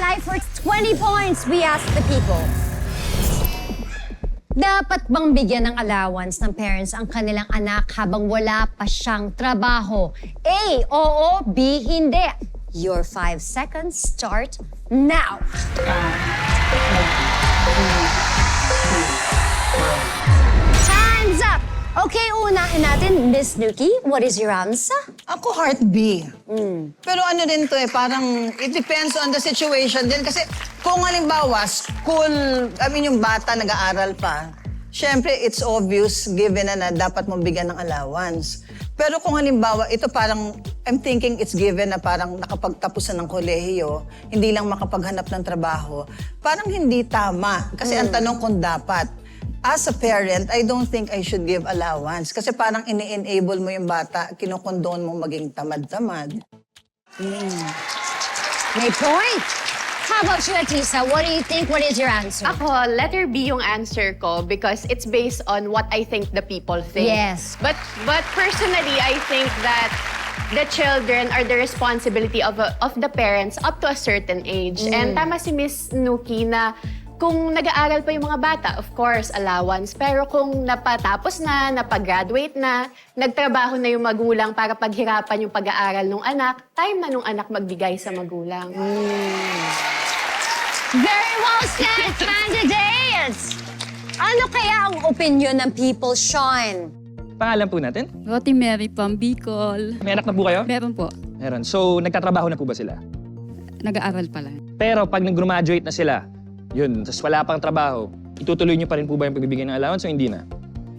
tie for 20 points, we ask the people. Dapat bang bigyan ng allowance ng parents ang kanilang anak habang wala pa siyang trabaho? A, oo, B, hindi. Your 5 seconds start now. Time's up! Okay, unahin natin, Miss Nuki. What is your answer? Ako heart B. Pero ano din to parang it depends on the situation din. Kasi kung halimbawa, yung bata nag-aaral pa, syempre it's obvious given na dapat mong bigyan ng allowance. Pero kung halimbawa, ito parang, I'm thinking it's given na parang nakapagtapos na ng kolehiyo, hindi lang makapaghanap ng trabaho, parang hindi tama. Kasi ang tanong kung dapat. As a parent, I don't think I should give allowance. Kasi parang ini-enable mo yung bata, kinokondone mo maging tamad-tamad. May point. How about you, Atisa? What do you think? What is your answer? Ako, letter B yung answer ko because it's based on what I think the people think. Yes. But personally, I think that the children are the responsibility of the parents up to a certain age. And tama si Miss Nuki na kung nag-aaral pa yung mga bata, of course, allowance. Pero kung napatapos na, napag-graduate na, nagtrabaho na yung magulang para paghirapan yung pag-aaral ng anak, time na nung anak magbigay sa magulang. Very well said, candidates! Ano kaya ang opinion ng people, Sean? Pangalan po natin? Roti Mary from Bicol. May anak na po kayo? Meron po. Meron. So, nagtatrabaho na po ba sila? Nag-aaral pa lang. Pero pag nag-graduate na sila, yun, tapos wala pang trabaho, itutuloy niyo pa rin po ba yung pagbibigay ng allowance o hindi na?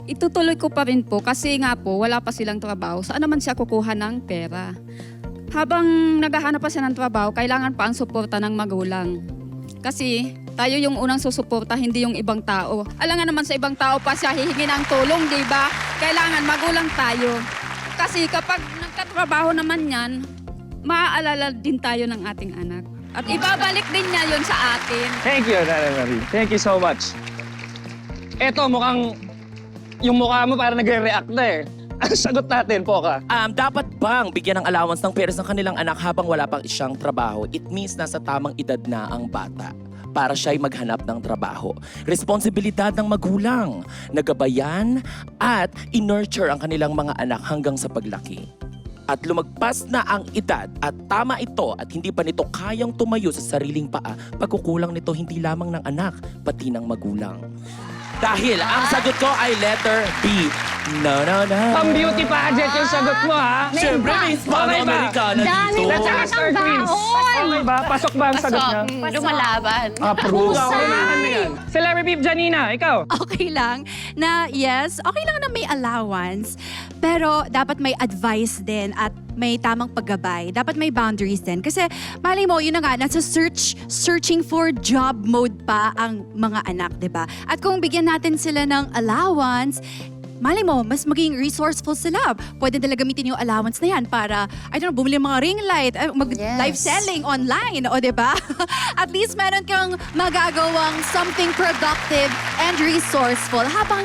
Itutuloy ko pa rin po kasi nga po wala pa silang trabaho. Saan naman siya kukuha ng pera? Habang naghahanap pa siya ng trabaho, kailangan pa ang suporta ng magulang. Kasi tayo yung unang susuporta, hindi yung ibang tao. Alam nga naman sa ibang tao pa siya hihingi ng tulong, di ba? Kailangan magulang tayo. Kasi kapag nagkatrabaho naman yan, maaalala din tayo ng ating anak. At ibabalik din niya yun sa atin. Thank you, Nanay Marie. Thank you so much. Eto, mukhang yung mukha mo parang nagre-react na eh. Ang sagot natin, Poka. Dapat bang bigyan ng allowance ng parents ng kanilang anak habang wala pang siyang trabaho? It means nasa tamang edad na ang bata para siya'y maghanap ng trabaho. Responsibilidad ng magulang, nagabayan at in-nurture ang kanilang mga anak hanggang sa paglaki. At lumagpas na ang edad at tama ito at hindi pa nito kayang tumayo sa sariling paa, pagkukulang nito hindi lamang ng anak, pati ng magulang. Dahil ang sagot ko ay letter B. No. Pang-beauty pageant yung sagot mo, ha? Siyempre, may Hispano-Americana Dami dito. Let's ask our queens. Okay ba? Pasok ba ang sagot niya? Lumalaban. Approve. Unahan mo yan. Celebrity Janina, ikaw. Okay lang na yes, okay lang na may allowance, pero dapat may advice din at may tamang paggabay. Dapat may boundaries din. Kasi malay mo, yun na nga, nasa searching for job mode pa ang mga anak, di ba? At kung bigyan natin sila ng allowance, malay mo, mas maging resourceful sila. Pwede nila gamitin yung allowance na yan para, I don't know, bumili ng mga ring light, mag-live selling online, o diba? At least meron kang magagawang something productive and resourceful habang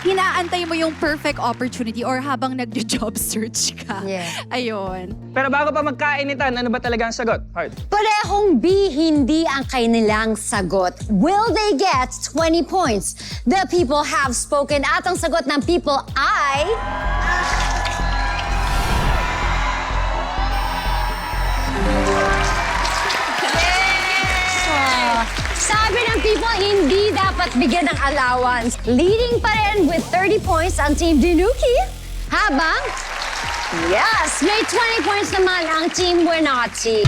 hinaantay mo yung perfect opportunity or habang nag-job search ka. Yeah. Ayun. Pero bago pa magkainitan, ano ba talaga ang sagot? Heart. Parehong B, hindi ang kanilang sagot. Will they get 20 points? The people have spoken at ang sagot ng people ay... Sabi ng people, hindi dapat bigyan ng allowance. Leading pa rin with 30 points ang Team Dinuki. Habang, yes, may 20 points naman ang Team Buenazzi.